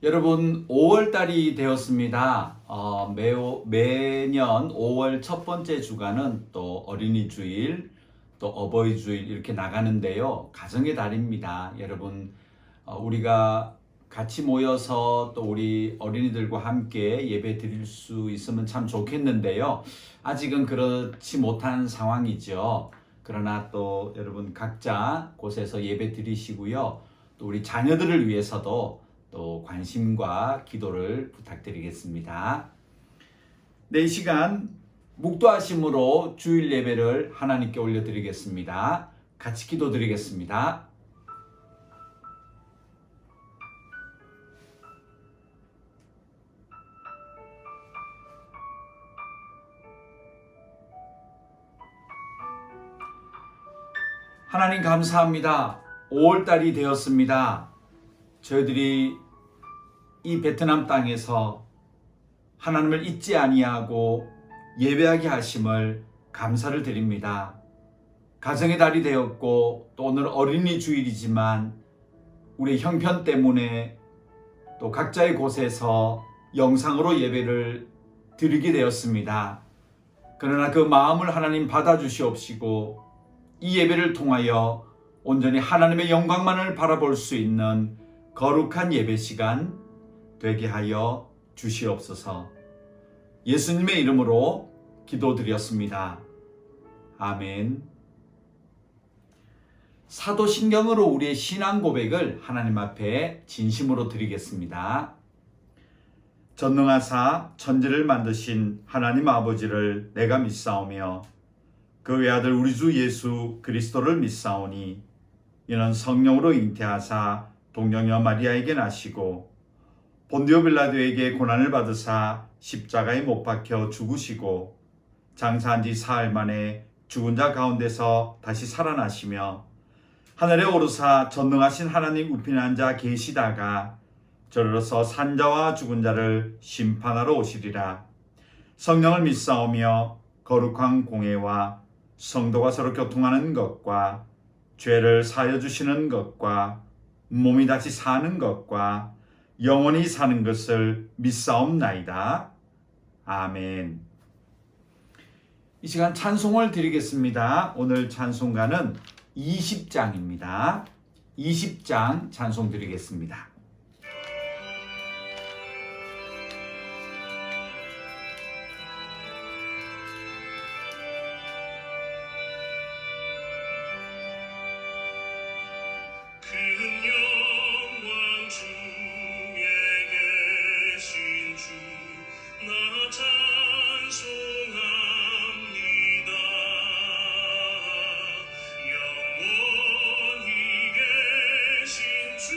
여러분 5월달이 되었습니다. 매년 5월 첫 번째 주간은 또 어린이 주일, 또 어버이 주일 이렇게 나가는데요. 가정의 달입니다. 여러분 우리가 같이 모여서 또 우리 어린이들과 함께 예배 드릴 수 있으면 참 좋겠는데요. 아직은 그렇지 못한 상황이죠. 그러나 또 여러분 각자 곳에서 예배 드리시고요. 또 우리 자녀들을 위해서도 또 관심과 기도를 부탁드리겠습니다. 네, 이 시간 묵도하심으로 주일 예배를 하나님께 올려드리겠습니다. 같이 기도드리겠습니다. 하나님 감사합니다. 5월달이 되었습니다. 저희들이 이 베트남 땅에서 하나님을 잊지 아니하고 예배하게 하심을 감사를 드립니다. 가정의 달이 되었고 또 오늘 어린이 주일이지만 우리 형편 때문에 또 각자의 곳에서 영상으로 예배를 드리게 되었습니다. 그러나 그 마음을 하나님 받아주시옵시고 이 예배를 통하여 온전히 하나님의 영광만을 바라볼 수 있는 거룩한 예배 시간 되게 하여 주시옵소서. 예수님의 이름으로 기도드렸습니다. 아멘. 사도신경으로 우리의 신앙 고백을 하나님 앞에 진심으로 드리겠습니다. 전능하사 천지를 만드신 하나님 아버지를 내가 믿사오며 그 외아들 우리 주 예수 그리스도를 믿사오니 이는 성령으로 잉태하사 동정녀 마리아에게 나시고 본디오 빌라도에게 고난을 받으사 십자가에 못 박혀 죽으시고 장사한 지 사흘 만에 죽은 자 가운데서 다시 살아나시며 하늘에 오르사 전능하신 하나님 우편에 앉아 계시다가 저리로서 산자와 죽은 자를 심판하러 오시리라. 성령을 믿사오며 거룩한 공회와 성도가 서로 교통하는 것과 죄를 사하여 주시는 것과 몸이 다시 사는 것과 영원히 사는 것을 믿사옵나이다. 아멘. 이 시간 찬송을 드리겠습니다. 오늘 찬송가는 20장입니다. 20장 찬송 드리겠습니다. 영원히 계신 주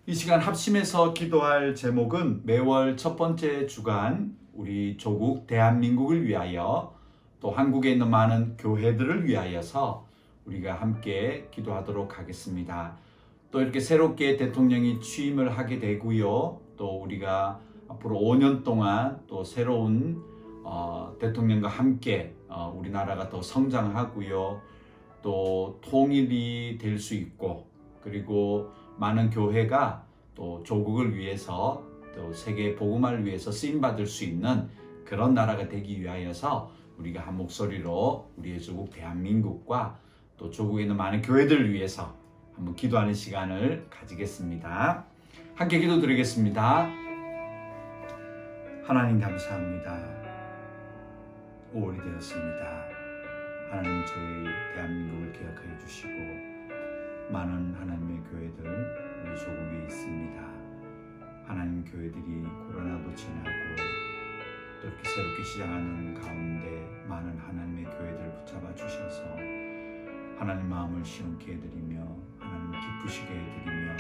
이 시간 합심해서 기도할 제목은 매월 첫 번째 주간 우리 조국 대한민국을 위하여 또 한국에 있는 많은 교회들을 위하여서 우리가 함께 기도하도록 하겠습니다. 또 이렇게 새롭게 대통령이 취임을 하게 되고요. 또 우리가 앞으로 5년 동안 또 새로운 대통령과 함께 우리나라가 더 성장하고요. 또 통일이 될 수 있고 그리고 많은 교회가 또 조국을 위해서 또 세계 복음화를 위해서 쓰임 받을 수 있는 그런 나라가 되기 위하여서 우리가 한 목소리로 우리의 조국 대한민국과 또 조국에 있는 많은 교회들을 위해서 한번 기도하는 시간을 가지겠습니다. 함께 기도드리겠습니다. 하나님 감사합니다. 5월이 되었습니다. 하나님 저희 대한민국을 기억하여 주시고 많은 하나님의 교회들 우리 조국에 있습니다. 하나님 교회들이 코로나도 지나고 또 이렇게 새롭게 시작하는 가운데 많은 하나님의 교회들을 붙잡아 주셔서 하나님 마음을 시원케 해드리며 하나님 기쁘시게 해드리며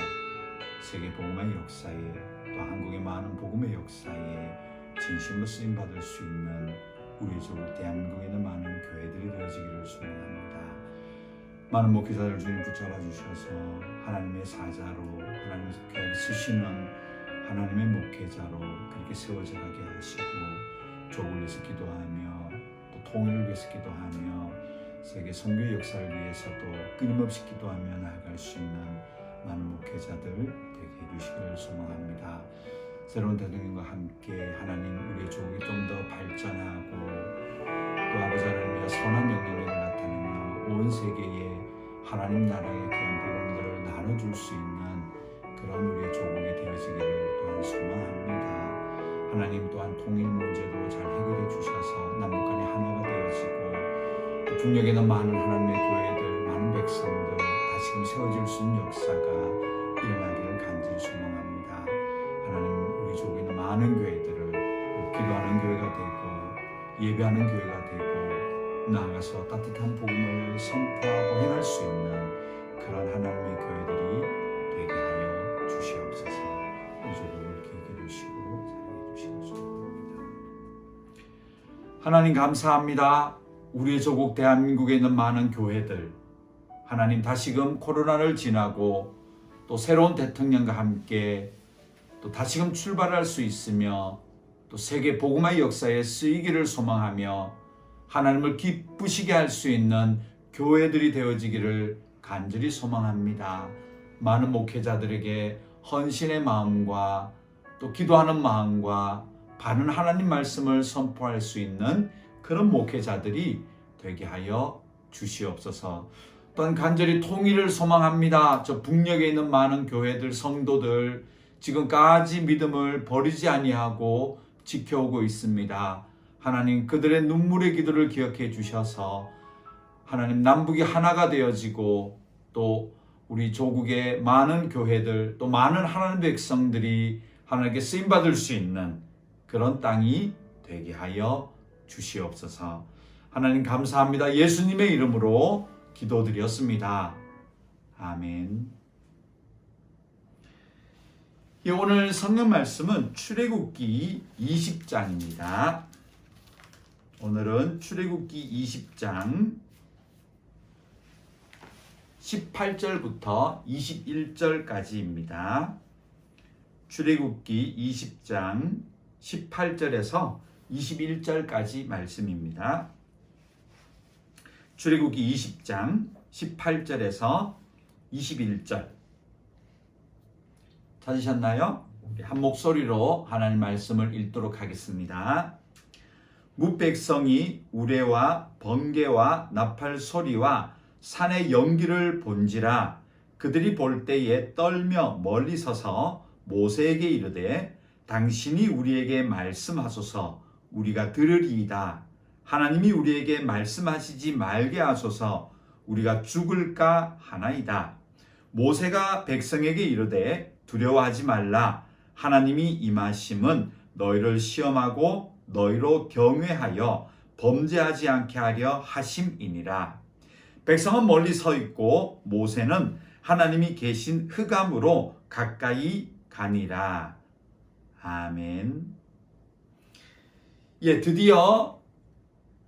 세계 복음의 역사에 또 한국의 많은 복음의 역사에 진심으로 쓰임 받을 수 있는 우리 조국 대한민국에 있는 많은 교회들이 되어지기를 소원합니다. 많은 목회자들 주님 붙잡아 주셔서 하나님의 사자로 하나님 교회에 쓰시는 하나님의 목회자로 그렇게 세워져 가게 하시고 조국을 위해서 기도하며 또 통일을 위해서 기도하며 세계 선교의 역사를 위해서도 끊임없이 기도하며 나아갈 수 있는 많은 목회자들 되게 해주시기를 소망합니다. 새로운 대통령과 함께 하나님 우리의 조국이 좀 더 발전하고 또 아버지 하나님의 선한 영향력을 나타내며 온 세계에 하나님 나라의 귀한 복음들을 나눠줄 수 있는 그런 우리의 조국이 되어지기를 또한 소망합니다. 하나님 또한 통일 문제도 잘 해결해 주셔서 남북한이 하나가 되어지고 또 북녘에는 많은 하나님의 교회들 많은 백성들 다시금 세워질 수 있는 역사가 일어나기를 간절히 소망합니다. 하나님 우리 조국에 있는 많은 교회들을 기도하는 교회가 되고 예배하는 교회가 되고 나아가서 따뜻한 복음을 선포하고 행할 수 있는 그런 하나님의 교회들이 되게 하여 주시옵소서. 우리 조국을 기억해 주시고 사랑해 주시길 소원합니다. 하나님 감사합니다. 우리의 조국 대한민국에 있는 많은 교회들 하나님 다시금 코로나를 지나고 또 새로운 대통령과 함께 또 다시금 출발할 수 있으며 또 세계 복음화의 역사에 쓰이기를 소망하며 하나님을 기쁘시게 할 수 있는 교회들이 되어지기를 간절히 소망합니다. 많은 목회자들에게 헌신의 마음과 또 기도하는 마음과 바른 하나님 말씀을 선포할 수 있는 그런 목회자들이 되게 하여 주시옵소서. 또한 간절히 통일을 소망합니다. 저 북녘에 있는 많은 교회들 성도들 지금까지 믿음을 버리지 아니하고 지켜오고 있습니다. 하나님 그들의 눈물의 기도를 기억해 주셔서 하나님 남북이 하나가 되어지고 또 우리 조국의 많은 교회들 또 많은 하나님 백성들이 하나님께 쓰임받을 수 있는 그런 땅이 되게 하여 주시옵소서. 하나님 감사합니다. 예수님의 이름으로 기도드렸습니다. 아멘. 오늘 성경 말씀은 출애굽기 20장입니다. 오늘은 출애굽기 20장 18절부터 21절까지입니다. 출애굽기 20장 18절에서 21절까지 말씀입니다. 출애굽기 20장 18절에서 21절 찾으셨나요? 한 목소리로 하나님 말씀을 읽도록 하겠습니다. 뭇백성이 우레와 번개와 나팔 소리와 산의 연기를 본지라 그들이 볼 때에 떨며 멀리 서서 모세에게 이르되 당신이 우리에게 말씀하소서 우리가 들으리이다. 하나님이 우리에게 말씀하시지 말게 하소서 우리가 죽을까 하나이다. 모세가 백성에게 이르되 두려워하지 말라. 하나님이 임하심은 너희를 시험하고 너희로 경외하여 범죄하지 않게 하려 하심이니라. 백성은 멀리 서 있고 모세는 하나님이 계신 흑암으로 가까이 가니라. 아멘. 예, 드디어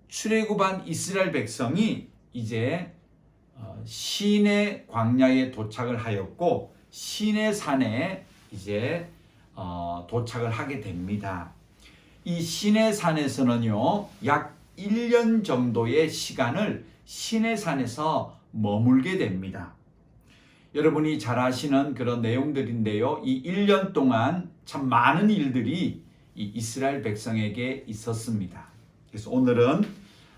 출애굽한 이스라엘 백성이 이제 시내 광야에 도착을 하였고 시내 산에 이제 도착을 하게 됩니다. 이 시내 산에서는요, 약 1년 정도의 시간을 시내 산에서 머물게 됩니다. 여러분이 잘 아시는 그런 내용들인데요. 이 1년 동안 참 많은 일들이 이 이스라엘 백성에게 있었습니다. 그래서 오늘은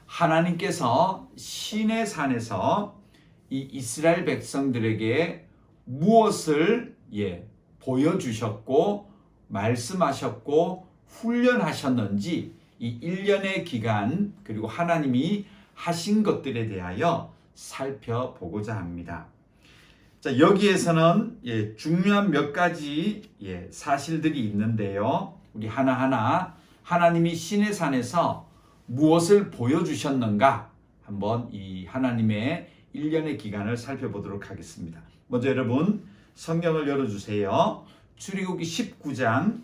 하나님께서 시내 산에서 이 이스라엘 백성들에게 무엇을 보여주셨고 말씀하셨고 훈련하셨는지 이 1년의 기간 그리고 하나님이 하신 것들에 대하여 살펴보고자 합니다. 자, 여기에서는 중요한 몇 가지 사실들이 있는데요. 우리 하나하나 하나님이 시내 산에서 무엇을 보여주셨는가 한번 이 하나님의 1년의 기간을 살펴보도록 하겠습니다. 먼저 여러분 성경을 열어주세요. 출애굽기 19장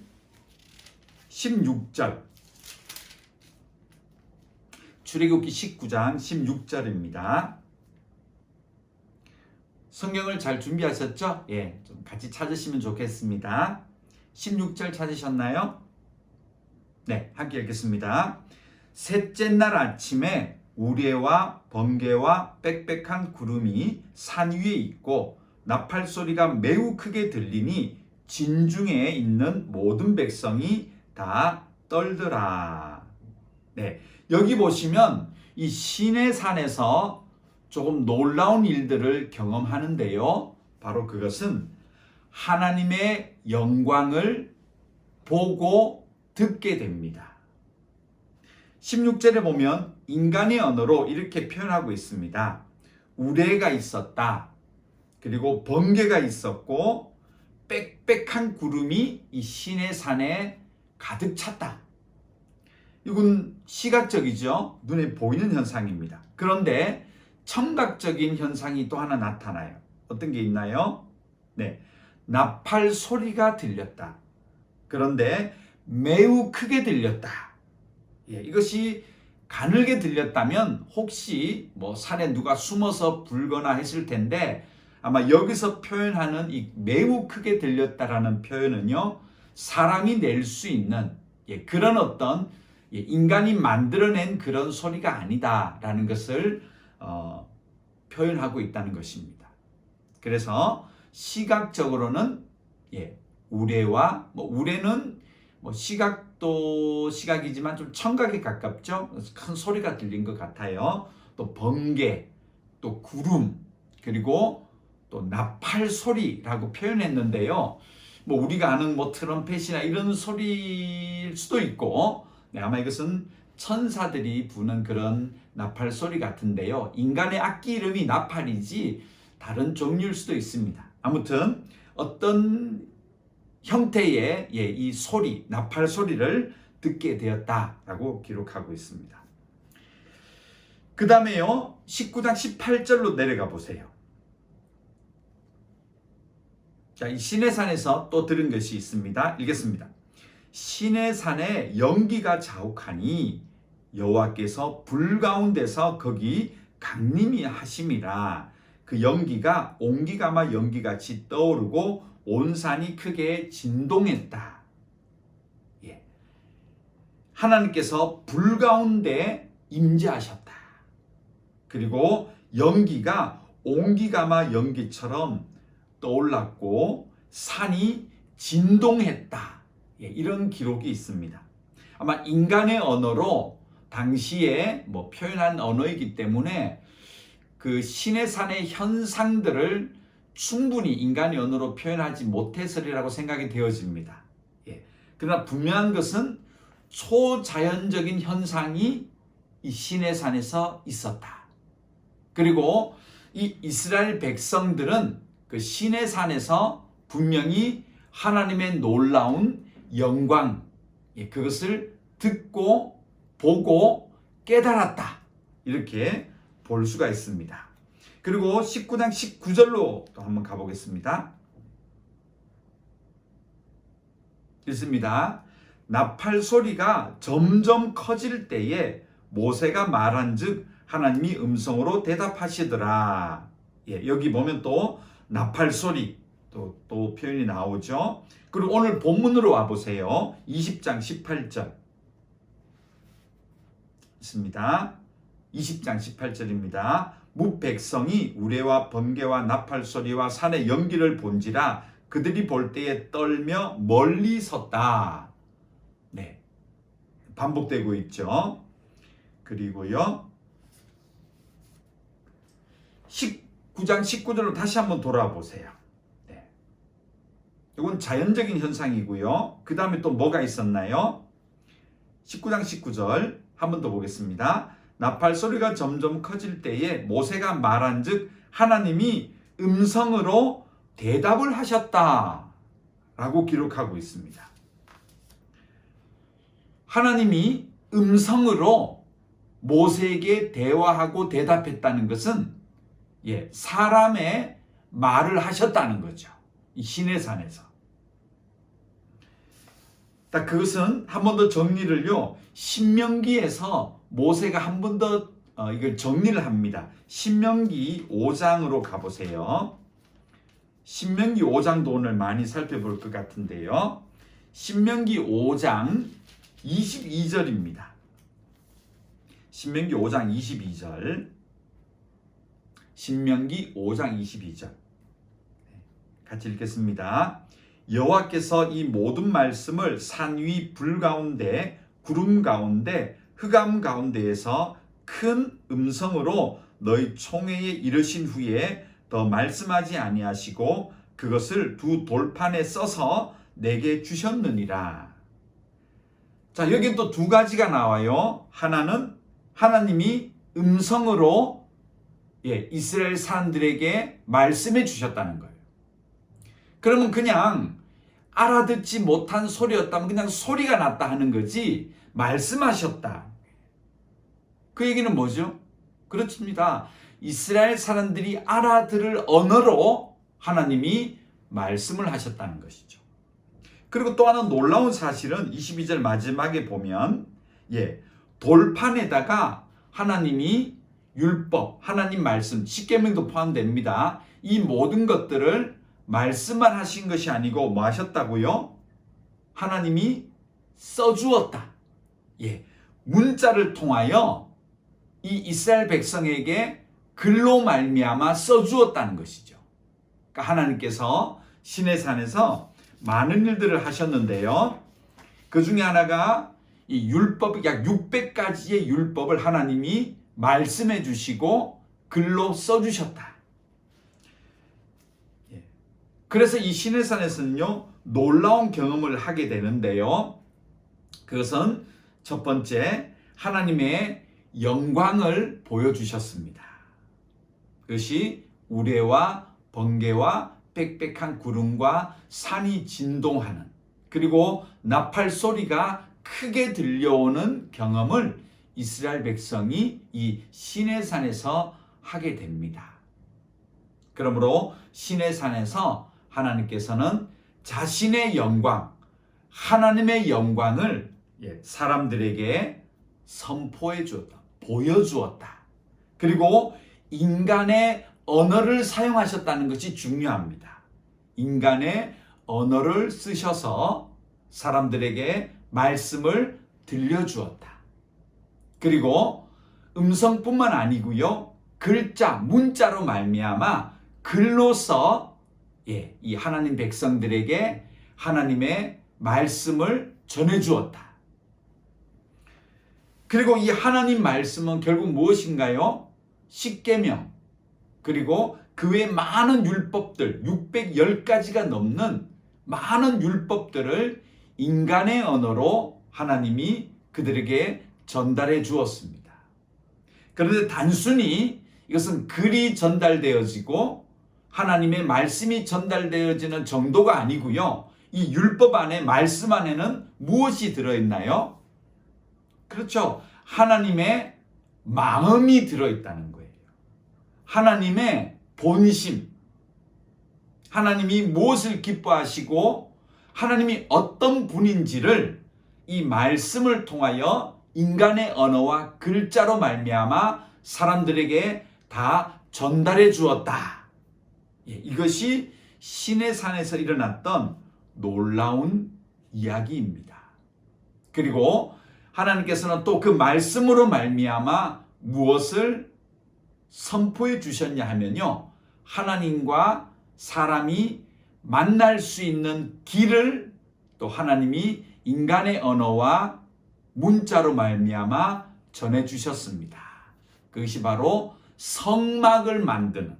16절. 출애굽기 19장 16절입니다. 성경을 잘 준비하셨죠? 좀 같이 찾으시면 좋겠습니다. 16절 찾으셨나요? 네, 함께 읽겠습니다. 셋째 날 아침에 우레와 번개와 빽빽한 구름이 산 위에 있고 나팔 소리가 매우 크게 들리니 진중에 있는 모든 백성이 다 떨더라. 네, 여기 보시면 이 시내 산에서 조금 놀라운 일들을 경험하는데요. 바로 그것은 하나님의 영광을 보고 듣게 됩니다. 16절에 보면 인간의 언어로 이렇게 표현하고 있습니다. 우레가 있었다. 그리고 번개가 있었고 빽빽한 구름이 이 시내 산에 가득 찼다. 이건 시각적이죠. 눈에 보이는 현상입니다. 그런데 청각적인 현상이 또 하나 나타나요. 어떤 게 있나요? 네, 나팔 소리가 들렸다. 그런데 매우 크게 들렸다. 이것이 가늘게 들렸다면 혹시 산에 누가 숨어서 불거나 했을 텐데 아마 여기서 표현하는 이 매우 크게 들렸다라는 표현은요, 사람이 낼 수 있는 그런 어떤 인간이 만들어낸 그런 소리가 아니다라는 것을 표현하고 있다는 것입니다. 그래서 시각적으로는 우레와 우레는 시각도 시각이지만 좀 청각에 가깝죠. 큰 소리가 들린 것 같아요. 또 번개, 또 구름, 그리고 또 나팔 소리라고 표현했는데요. 우리가 아는 트럼펫이나 이런 소리일 수도 있고, 아마 이것은 천사들이 부는 그런 나팔 소리 같은데요. 인간의 악기 이름이 나팔이지 다른 종류일 수도 있습니다. 아무튼 어떤 형태의 이 소리, 나팔 소리를 듣게 되었다라고 기록하고 있습니다. 그 다음에요, 19장 18절로 내려가 보세요. 자, 이 시내산에서 또 들은 것이 있습니다. 읽겠습니다. 시내산에 연기가 자욱하니 여호와께서 불 가운데서 거기 강림이 하심이라. 그 연기가 옹기가마 연기같이 떠오르고 온 산이 크게 진동했다. 하나님께서 불 가운데 임재하셨다. 그리고 연기가 옹기가마 연기처럼 떠올랐고 산이 진동했다. 이런 기록이 있습니다. 아마 인간의 언어로 당시에 표현한 언어이기 때문에 그 시내산의 현상들을 충분히 인간의 언어로 표현하지 못해서리라고 생각이 되어집니다. 그러나 분명한 것은 초자연적인 현상이 이 시내산에서 있었다. 그리고 이 이스라엘 백성들은 그 시내산에서 분명히 하나님의 놀라운 영광, 그것을 듣고 보고 깨달았다. 이렇게 볼 수가 있습니다. 그리고 19장 19절로 또 한번 가보겠습니다. 있습니다. 나팔 소리가 점점 커질 때에 모세가 말한즉 하나님이 음성으로 대답하시더라. 예, 여기 보면 또 나팔 소리 또 표현이 나오죠. 그리고 오늘 본문으로 와 보세요. 20장 18절 있습니다. 20장 18절입니다. 무 백성이 우레와 번개와 나팔 소리와 산의 연기를 본지라 그들이 볼 때에 떨며 멀리 섰다. 네, 반복되고 있죠. 그리고요 19장 19절로 다시 한번 돌아보세요. 네. 이건 자연적인 현상이고요. 그 다음에 또 뭐가 있었나요? 19장 19절 한 번 더 보겠습니다. 나팔 소리가 점점 커질 때에 모세가 말한즉 하나님이 음성으로 대답을 하셨다 라고 기록하고 있습니다. 하나님이 음성으로 모세에게 대화하고 대답했다는 것은 사람의 말을 하셨다는 거죠. 이 시내산에서. 그것은 한 번 더 정리를요. 신명기에서 모세가 한 번 더 이걸 정리를 합니다. 신명기 5장으로 가보세요. 신명기 5장도 오늘 많이 살펴볼 것 같은데요. 신명기 5장 22절입니다. 신명기 5장 22절. 신명기 5장 22절. 같이 읽겠습니다. 여호와께서 이 모든 말씀을 산 위 불 가운데 구름 가운데 흑암 가운데에서 큰 음성으로 너희 총회에 이르신 후에 더 말씀하지 아니하시고 그것을 두 돌판에 써서 내게 주셨느니라. 자, 여기 또 두 가지가 나와요. 하나는 하나님이 음성으로 이스라엘 사람들에게 말씀해 주셨다는 거예요. 그러면 그냥 알아듣지 못한 소리였다면 그냥 소리가 났다 하는 거지 말씀하셨다. 그 얘기는 뭐죠? 그렇습니다. 이스라엘 사람들이 알아들을 언어로 하나님이 말씀을 하셨다는 것이죠. 그리고 또 하나 놀라운 사실은 22절 마지막에 보면 돌판에다가 하나님이 율법, 하나님 말씀, 십계명도 포함됩니다. 이 모든 것들을 말씀만 하신 것이 아니고 뭐 하셨다고요? 하나님이 써주었다. 문자를 통하여 이 이스라엘 백성에게 글로 말미암아 써주었다는 것이죠. 그러니까 하나님께서 시내산에서 많은 일들을 하셨는데요. 그 중에 하나가 이 율법, 약 600가지의 율법을 하나님이 말씀해 주시고 글로 써주셨다. 그래서 이 시내산에서는요, 놀라운 경험을 하게 되는데요. 그것은 첫 번째, 하나님의 영광을 보여주셨습니다. 그것이 우레와 번개와 빽빽한 구름과 산이 진동하는, 그리고 나팔 소리가 크게 들려오는 경험을 이스라엘 백성이 이 시내산에서 하게 됩니다. 그러므로 시내산에서 하나님께서는 자신의 영광, 하나님의 영광을 사람들에게 선포해 주었다, 보여주었다. 그리고 인간의 언어를 사용하셨다는 것이 중요합니다. 인간의 언어를 쓰셔서 사람들에게 말씀을 들려주었다. 그리고 음성뿐만 아니고요, 글자, 문자로 말미암아 글로써 이 하나님 백성들에게 하나님의 말씀을 전해주었다. 그리고 이 하나님 말씀은 결국 무엇인가요? 십계명, 그리고 그 외에 많은 율법들, 610가지가 넘는 많은 율법들을 인간의 언어로 하나님이 그들에게 전달해 주었습니다. 그런데 단순히 이것은 글이 전달되어지고 하나님의 말씀이 전달되어지는 정도가 아니고요. 이 율법 안에, 말씀 안에는 무엇이 들어있나요? 그렇죠. 하나님의 마음이 들어있다는 거예요. 하나님의 본심, 하나님이 무엇을 기뻐하시고 하나님이 어떤 분인지를 이 말씀을 통하여 인간의 언어와 글자로 말미암아 사람들에게 다 전달해 주었다. 이것이 시내산에서 일어났던 놀라운 이야기입니다. 그리고 하나님께서는 또 그 말씀으로 말미암아 무엇을 선포해 주셨냐 하면요, 하나님과 사람이 만날 수 있는 길을 또 하나님이 인간의 언어와 문자로 말미암아 전해 주셨습니다. 그것이 바로 성막을 만드는,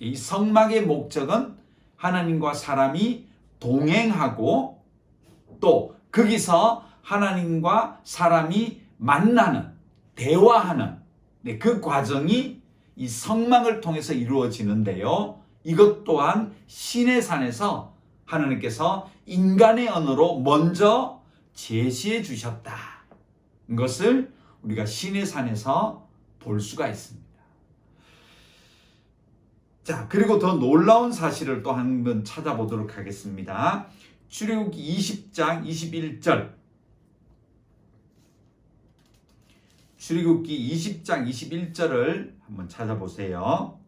이 성막의 목적은 하나님과 사람이 동행하고 또 거기서 하나님과 사람이 만나는, 대화하는 그 과정이 이 성막을 통해서 이루어지는데요. 이것 또한 시내산에서 하나님께서 인간의 언어로 먼저 제시해 주셨다. 이것을 우리가 시내산에서 볼 수가 있습니다. 자, 그리고 더 놀라운 사실을 또 한번 찾아보도록 하겠습니다. 출애굽기 20장 21절. 출애굽기 20장 21절을 한번 찾아보세요.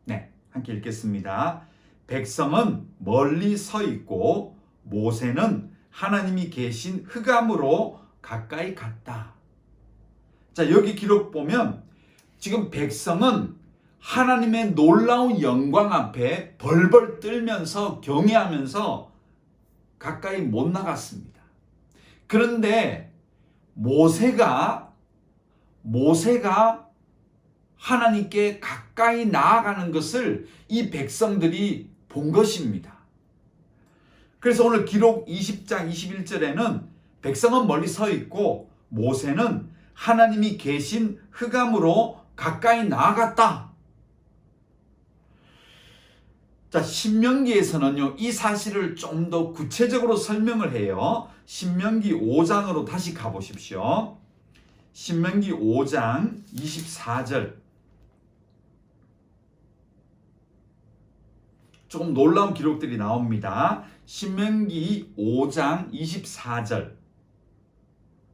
네, 함께 읽겠습니다. 백성은 멀리 서 있고 모세는 하나님이 계신 흑암으로 가까이 갔다. 자, 여기 기록 보면 지금 백성은 하나님의 놀라운 영광 앞에 벌벌 떨면서 경외하면서 가까이 못 나갔습니다. 그런데 모세가 하나님께 가까이 나아가는 것을 이 백성들이 본 것입니다. 그래서 오늘 기록 20장 21절에는 백성은 멀리 서 있고 모세는 하나님이 계신 흑암으로 가까이 나아갔다. 자, 신명기에서는요, 이 사실을 좀 더 구체적으로 설명을 해요. 신명기 5장으로 다시 가보십시오. 신명기 5장 24절. 조금 놀라운 기록들이 나옵니다. 신명기 5장 24절.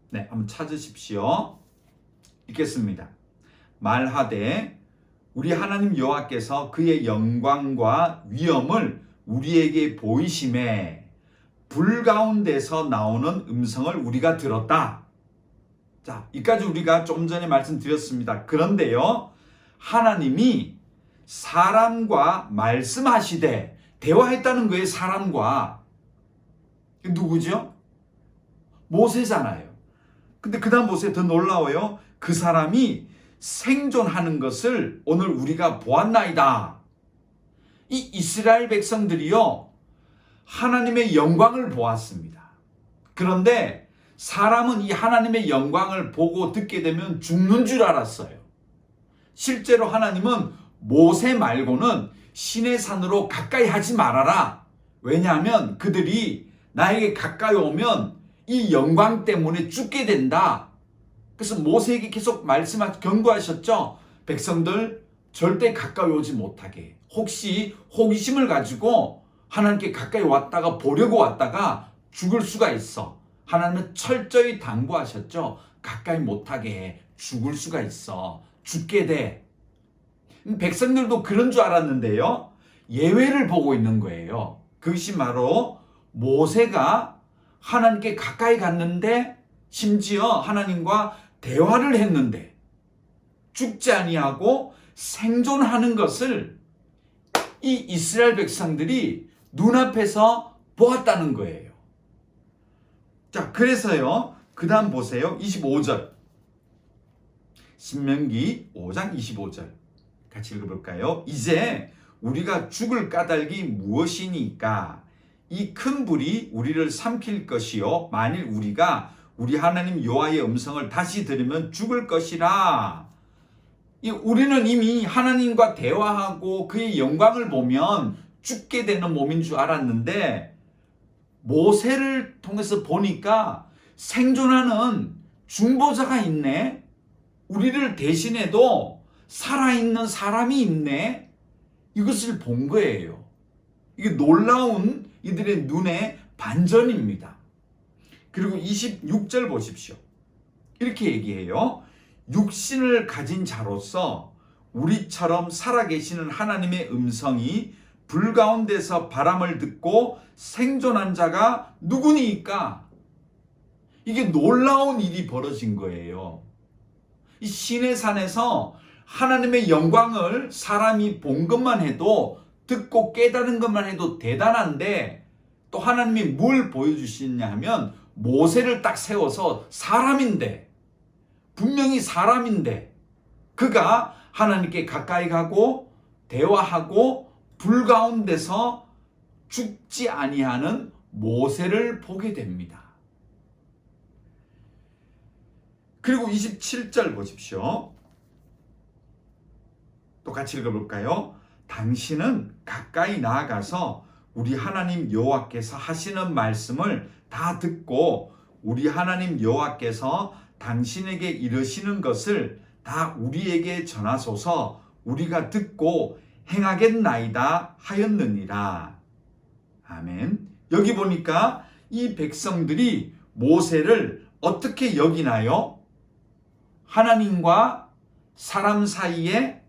네, 한번 찾으십시오. 읽겠습니다. 말하되 우리 하나님 여호와께서 그의 영광과 위엄을 우리에게 보이심에 불 가운데서 나오는 음성을 우리가 들었다. 자, 이까지 우리가 좀 전에 말씀드렸습니다. 그런데요, 하나님이 사람과 말씀하시되, 대화했다는 거예요. 사람과. 누구죠? 모세잖아요. 근데 그 다음 보세요. 더 놀라워요. 그 사람이 생존하는 것을 오늘 우리가 보았나이다. 이 이스라엘 백성들이요, 하나님의 영광을 보았습니다. 그런데 사람은 이 하나님의 영광을 보고 듣게 되면 죽는 줄 알았어요. 실제로 하나님은 모세 말고는 시내산으로 가까이 하지 말아라. 왜냐하면 그들이 나에게 가까이 오면 이 영광 때문에 죽게 된다. 그래서 모세에게 계속 경고하셨죠. 백성들 절대 가까이 오지 못하게. 혹시 호기심을 가지고 하나님께 가까이 왔다가 보려고 왔다가 죽을 수가 있어. 하나님은 철저히 당부하셨죠. 가까이 못하게 해. 죽을 수가 있어. 죽게 돼. 백성들도 그런 줄 알았는데요, 예외를 보고 있는 거예요. 그것이 바로 모세가 하나님께 가까이 갔는데, 심지어 하나님과 대화를 했는데 죽지 아니하고 생존하는 것을 이 이스라엘 백성들이 눈앞에서 보았다는 거예요. 자, 그래서요, 그 다음 보세요. 25절. 신명기 5장 25절. 같이 읽어볼까요? 이제 우리가 죽을 까닭이 무엇이니까 이 큰 불이 우리를 삼킬 것이요 만일 우리가 우리 하나님 여호와의 음성을 다시 들으면 죽을 것이라. 우리는 이미 하나님과 대화하고 그의 영광을 보면 죽게 되는 몸인 줄 알았는데, 모세를 통해서 보니까 생존하는 중보자가 있네. 우리를 대신해도 살아있는 사람이 있네. 이것을 본 거예요. 이게 놀라운 이들의 눈에 반전입니다. 그리고 26절 보십시오. 이렇게 얘기해요. 육신을 가진 자로서 우리처럼 살아계시는 하나님의 음성이 불 가운데서 바람을 듣고 생존한 자가 누구니까? 이게 놀라운 일이 벌어진 거예요. 이 시내산에서 하나님의 영광을 사람이 본 것만 해도, 듣고 깨달은 것만 해도 대단한데, 또 하나님이 뭘 보여주시냐 하면 모세를 딱 세워서 사람인데, 분명히 사람인데 그가 하나님께 가까이 가고 대화하고 불 가운데서 죽지 아니하는 모세를 보게 됩니다. 그리고 27절 보십시오. 똑같이 읽어볼까요? 당신은 가까이 나아가서 우리 하나님 여호와께서 하시는 말씀을 다 듣고 우리 하나님 여호와께서 당신에게 이르시는 것을 다 우리에게 전하소서. 우리가 듣고 행하겠나이다 하였느니라. 아멘. 여기 보니까 이 백성들이 모세를 어떻게 여기나요? 하나님과 사람 사이에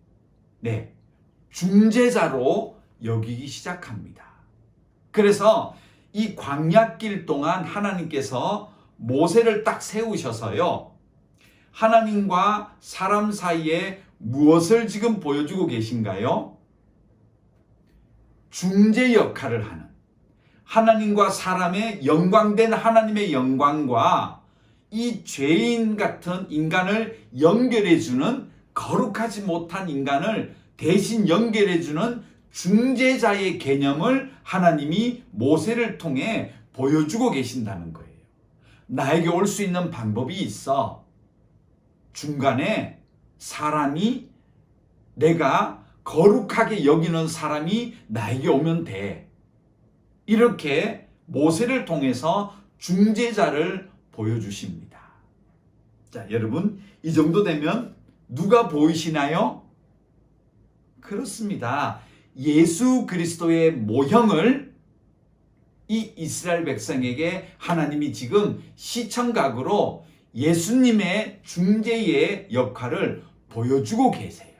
중재자로 여기기 시작합니다. 그래서 이 광야길 동안 하나님께서 모세를 딱 세우셔서요, 하나님과 사람 사이에 무엇을 지금 보여주고 계신가요? 중재 역할을 하는, 하나님과 사람의 영광된 하나님의 영광과 이 죄인 같은 인간을 연결해주는, 거룩하지 못한 인간을 대신 연결해주는 중재자의 개념을 하나님이 모세를 통해 보여주고 계신다는 거예요. 나에게 올 수 있는 방법이 있어. 중간에 사람이, 내가 거룩하게 여기는 사람이 나에게 오면 돼. 이렇게 모세를 통해서 중재자를 보여주십니다. 자, 여러분, 이 정도 되면 누가 보이시나요? 그렇습니다. 예수 그리스도의 모형을 이 이스라엘 백성에게 하나님이 지금 시청각으로 예수님의 중재의 역할을 보여주고 계세요.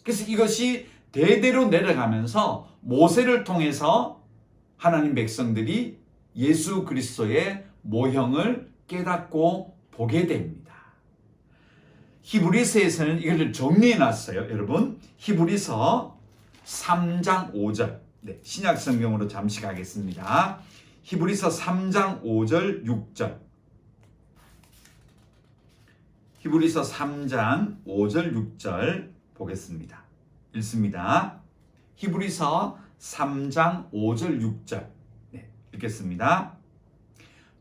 그래서 이것이 대대로 내려가면서 모세를 통해서 하나님 백성들이 예수 그리스도의 모형을 깨닫고 보게 됩니다. 히브리서에서는 이것을 정리해 놨어요. 여러분, 히브리서 3장 5절. 신약 성경으로 잠시 가겠습니다. 히브리서 3장 5절 6절. 히브리서 3장 5절 6절 보겠습니다. 읽습니다. 히브리서 3장 5절 6절. 읽겠습니다.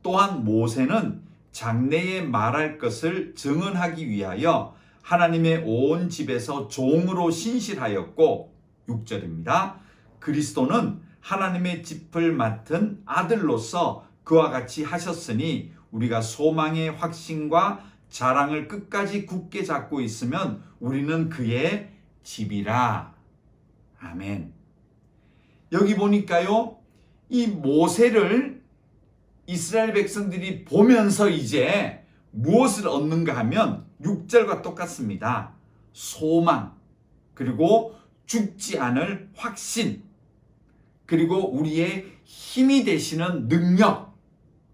또한 모세는 장래에 말할 것을 증언하기 위하여 하나님의 온 집에서 종으로 신실하였고, 6절입니다. 그리스도는 하나님의 짚을 맡은 아들로서 그와 같이 하셨으니 우리가 소망의 확신과 자랑을 끝까지 굳게 잡고 있으면 우리는 그의 집이라. 아멘. 여기 보니까요, 이 모세를 이스라엘 백성들이 보면서 이제 무엇을 얻는가 하면 6절과 똑같습니다. 소망, 그리고 죽지 않을 확신, 그리고 우리의 힘이 되시는 능력,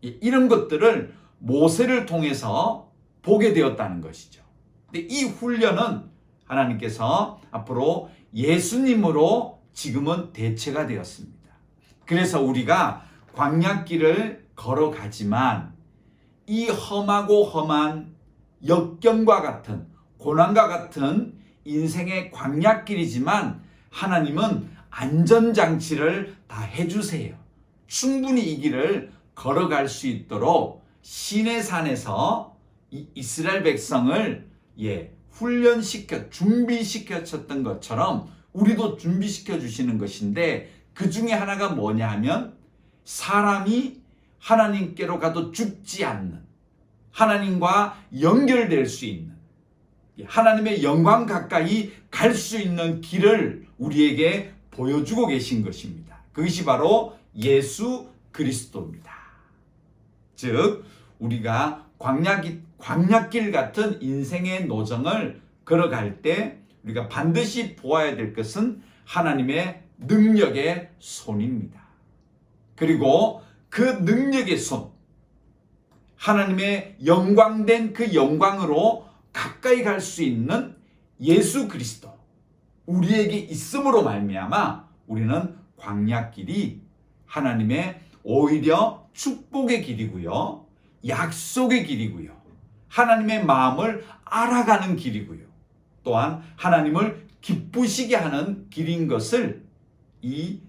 이런 것들을 모세를 통해서 보게 되었다는 것이죠. 근데 이 훈련은 하나님께서 앞으로 예수님으로 지금은 대체가 되었습니다. 그래서 우리가 광야길을 걸어가지만 이 험하고 험한 역경과 같은, 고난과 같은 인생의 광야길이지만 하나님은 안전장치를 다 해주세요. 충분히 이 길을 걸어갈 수 있도록 시내산에서 이 이스라엘 백성을 훈련시켜 준비시켰던 것처럼 우리도 준비시켜 주시는 것인데, 그 중에 하나가 뭐냐 하면 사람이 하나님께로 가도 죽지 않는, 하나님과 연결될 수 있는, 하나님의 영광 가까이 갈 수 있는 길을 우리에게 보여주고 계신 것입니다. 그것이 바로 예수 그리스도입니다. 즉 우리가 광야길 같은 인생의 노정을 걸어갈 때 우리가 반드시 보아야 될 것은 하나님의 능력의 손입니다. 그리고 그 능력의 손, 하나님의 영광된 그 영광으로 가까이 갈 수 있는 예수 그리스도, 우리에게 있음으로 말미암아 우리는 광야길이 하나님의 오히려 축복의 길이고요, 약속의 길이고요, 하나님의 마음을 알아가는 길이고요, 또한 하나님을 기쁘시게 하는 길인 것을 이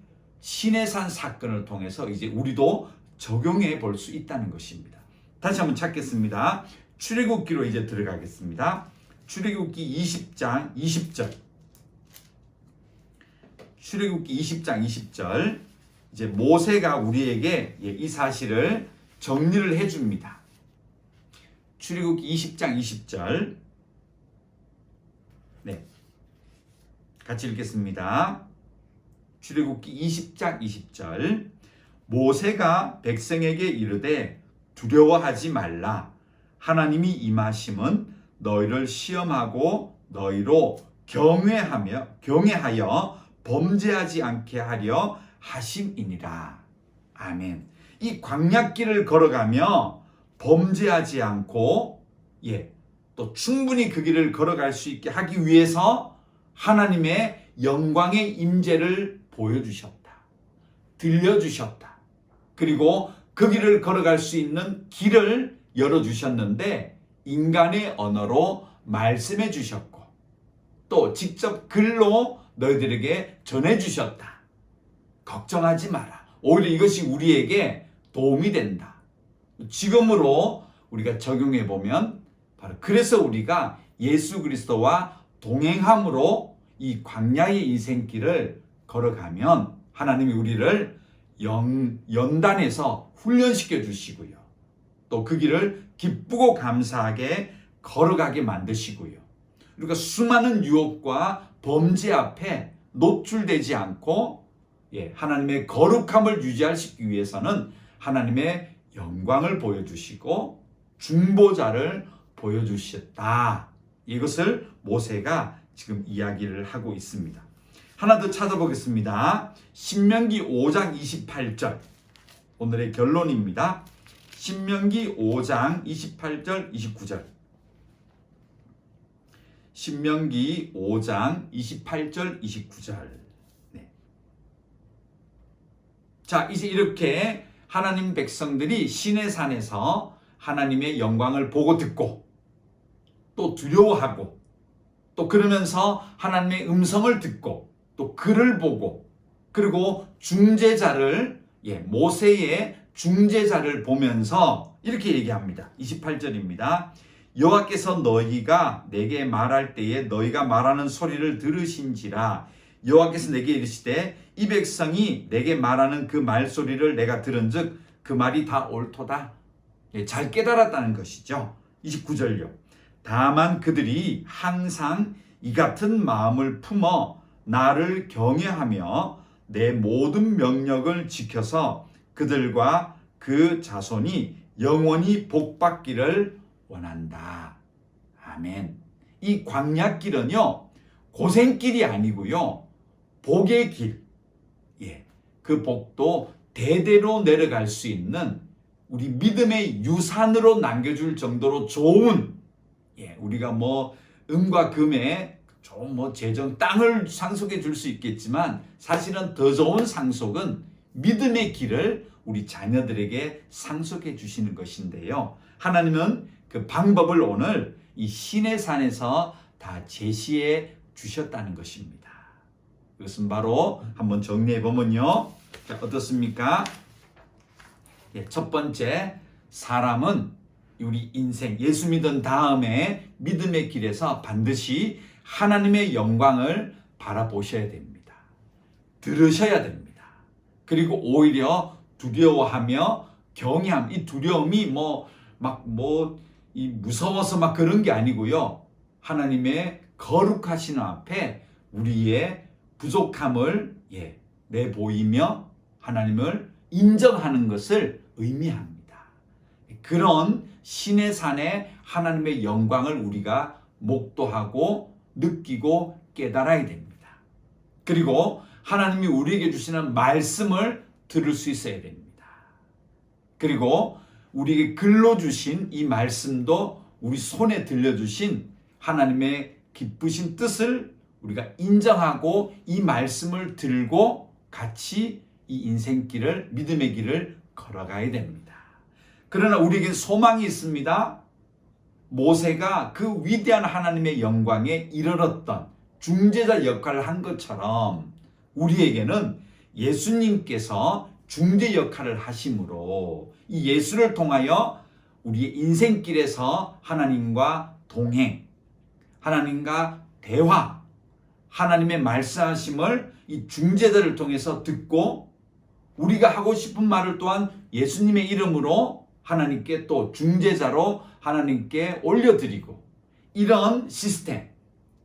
시내산 사건을 통해서 이제 우리도 적용해 볼 수 있다는 것입니다. 다시 한번 찾겠습니다. 출애굽기로 이제 들어가겠습니다. 출애굽기 20장 20절. 출애굽기 20장 20절. 이제 모세가 우리에게 이 사실을 정리를 해 줍니다. 출애굽기 20장 20절. 네. 같이 읽겠습니다. 출애굽기 20장 20절. 모세가 백성에게 이르되 두려워하지 말라. 하나님이 임하심은 너희를 시험하고 너희로 경외하여 범죄하지 않게 하려 하심이니라. 아멘. 이 광야길을 걸어가며 범죄하지 않고 또 충분히 그 길을 걸어갈 수 있게 하기 위해서 하나님의 영광의 임재를 보여주셨다. 들려주셨다. 그리고 그 길을 걸어갈 수 있는 길을 열어주셨는데 인간의 언어로 말씀해 주셨고 또 직접 글로 너희들에게 전해주셨다. 걱정하지 마라. 오히려 이것이 우리에게 도움이 된다. 지금으로 우리가 적용해 보면 바로 그래서 우리가 예수 그리스도와 동행함으로 이 광야의 인생길을 걸어가면 하나님이 우리를 연단해서 훈련시켜 주시고요. 또 그 길을 기쁘고 감사하게 걸어가게 만드시고요. 우리가 수많은 유혹과 범죄 앞에 노출되지 않고 하나님의 거룩함을 유지하시기 위해서는 하나님의 영광을 보여주시고 중보자를 보여주셨다. 이것을 모세가 지금 이야기를 하고 있습니다. 하나 더 찾아보겠습니다. 신명기 5장 28절. 오늘의 결론입니다. 신명기 5장 28절 29절. 신명기 5장 28절 29절. 네. 자, 이제 이렇게 하나님 백성들이 시내산에서 하나님의 영광을 보고 듣고 또 두려워하고 또 그러면서 하나님의 음성을 듣고 또 글을 보고 그리고 중재자를 모세의 중재자를 보면서 이렇게 얘기합니다. 28절입니다. 여호와께서 너희가 내게 말할 때에 너희가 말하는 소리를 들으신지라. 여호와께서 내게 이르시되 이 백성이 내게 말하는 그 말소리를 내가 들은즉 그 말이 다 옳도다. 잘 깨달았다는 것이죠. 29절요. 다만 그들이 항상 이 같은 마음을 품어 나를 경외하며 내 모든 명령을 지켜서 그들과 그 자손이 영원히 복받기를 원한다. 아멘. 이 광야길은요, 고생길이 아니고요, 복의 길. 그 복도 대대로 내려갈 수 있는 우리 믿음의 유산으로 남겨줄 정도로 좋은, 우리가 은과 금의 좋은 재정, 땅을 상속해 줄 수 있겠지만 사실은 더 좋은 상속은 믿음의 길을 우리 자녀들에게 상속해 주시는 것인데요. 하나님은 그 방법을 오늘 이 시내산에서 다 제시해 주셨다는 것입니다. 이것은 바로 한번 정리해 보면요. 자, 어떻습니까? 첫 번째, 사람은 우리 인생 예수 믿은 다음에 믿음의 길에서 반드시 하나님의 영광을 바라보셔야 됩니다. 들으셔야 됩니다. 그리고 오히려 두려워하며 경외함, 이 두려움이 이 무서워서 막 그런 게 아니고요. 하나님의 거룩하신 앞에 우리의 부족함을 내보이며 하나님을 인정하는 것을 의미합니다. 그런 신의 산에 하나님의 영광을 우리가 목도하고 느끼고 깨달아야 됩니다. 그리고 하나님이 우리에게 주시는 말씀을 들을 수 있어야 됩니다. 그리고 우리에게 글로 주신 이 말씀도 우리 손에 들려주신 하나님의 기쁘신 뜻을 우리가 인정하고 이 말씀을 들고 같이 이 인생길을, 믿음의 길을 걸어가야 됩니다. 그러나 우리에게 소망이 있습니다. 모세가 그 위대한 하나님의 영광에 이르렀던 중재자 역할을 한 것처럼 우리에게는 예수님께서 중재 역할을 하심으로 이 예수를 통하여 우리의 인생길에서 하나님과 동행, 하나님과 대화, 하나님의 말씀하심을 이 중재자를 통해서 듣고 우리가 하고 싶은 말을 또한 예수님의 이름으로 하나님께 또 중재자로 하나님께 올려드리고 이런 시스템,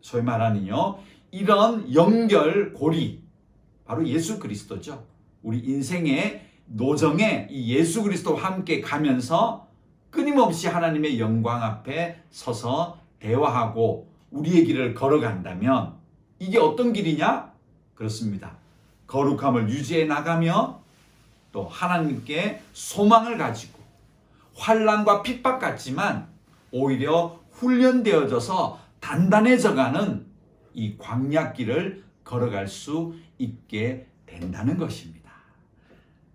소위 말하는요, 이런 연결고리, 바로 예수 그리스도죠. 우리 인생의 노정에 이 예수 그리스도와 함께 가면서 끊임없이 하나님의 영광 앞에 서서 대화하고 우리의 길을 걸어간다면 이게 어떤 길이냐? 그렇습니다. 거룩함을 유지해 나가며 또 하나님께 소망을 가지고 환난과 핍박 같지만 오히려 훈련되어져서 단단해져가는 이 광야길을 걸어갈 수 있게 된다는 것입니다.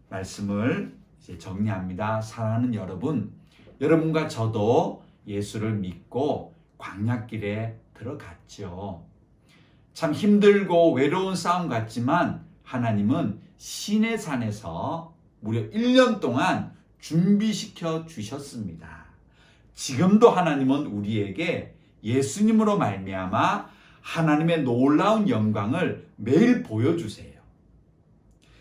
말씀을 이제 정리합니다. 사랑하는 여러분, 여러분과 저도 예수를 믿고 광야길에 들어갔죠. 참 힘들고 외로운 싸움 같지만 하나님은 시내 산에서 무려 1년 동안 준비시켜 주셨습니다. 지금도 하나님은 우리에게 예수님으로 말미암아 하나님의 놀라운 영광을 매일 보여주세요.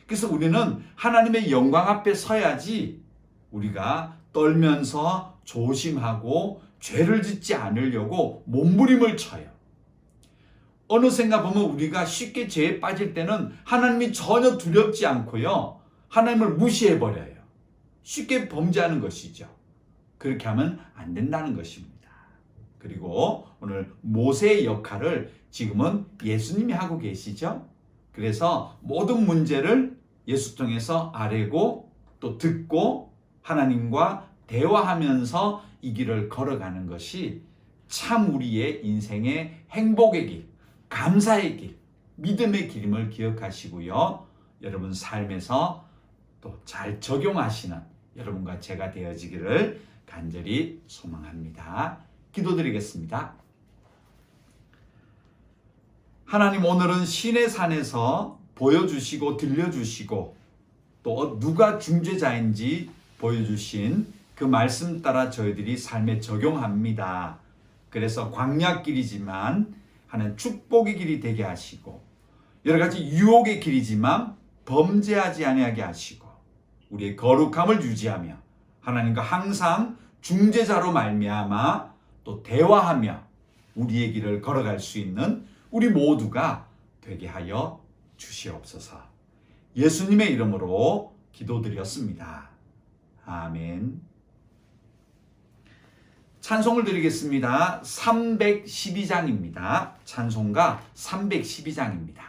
그래서 우리는 하나님의 영광 앞에 서야지 우리가 떨면서 조심하고 죄를 짓지 않으려고 몸부림을 쳐요. 어느샌가 보면 우리가 쉽게 죄에 빠질 때는 하나님이 전혀 두렵지 않고요, 하나님을 무시해버려요. 쉽게 범죄하는 것이죠. 그렇게 하면 안 된다는 것입니다. 그리고 오늘 모세의 역할을 지금은 예수님이 하고 계시죠. 그래서 모든 문제를 예수 통해서 아뢰고 또 듣고 하나님과 대화하면서 이 길을 걸어가는 것이 참 우리의 인생의 행복의 길, 감사의 길, 믿음의 길임을 기억하시고요. 여러분 삶에서 또 잘 적용하시는 여러분과 제가 되어지기를 간절히 소망합니다. 기도드리겠습니다. 하나님, 오늘은 시내 산에서 보여주시고 들려주시고 또 누가 중재자인지 보여주신 그 말씀 따라 저희들이 삶에 적용합니다. 그래서 광야길이지만 하나님 축복의 길이 되게 하시고 여러 가지 유혹의 길이지만 범죄하지 아니하게 하시고 우리의 거룩함을 유지하며 하나님과 항상 중재자로 말미암아 또 대화하며 우리의 길을 걸어갈 수 있는 우리 모두가 되게 하여 주시옵소서. 예수님의 이름으로 기도드렸습니다. 아멘. 찬송을 드리겠습니다. 312장입니다. 찬송가 312장입니다.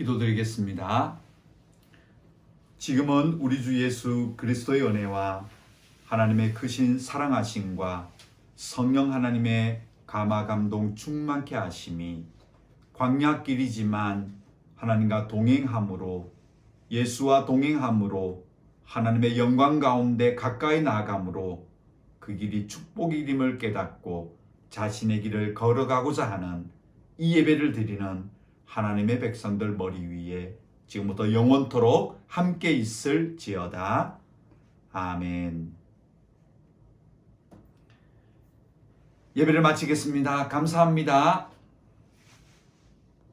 기도드리겠습니다. 지금은 우리 주 예수 그리스도의 은혜와 하나님의 크신 사랑하심과 성령 하나님의 감화감동 충만케 하심이 광야길이지만 하나님과 동행함으로, 예수와 동행함으로, 하나님의 영광 가운데 가까이 나아감으로 그 길이 축복의 길임을 깨닫고 자신의 길을 걸어가고자 하는 이 예배를 드리는 하나님의 백성들 머리 위에 지금부터 영원토록 함께 있을지어다. 아멘. 예배를 마치겠습니다. 감사합니다.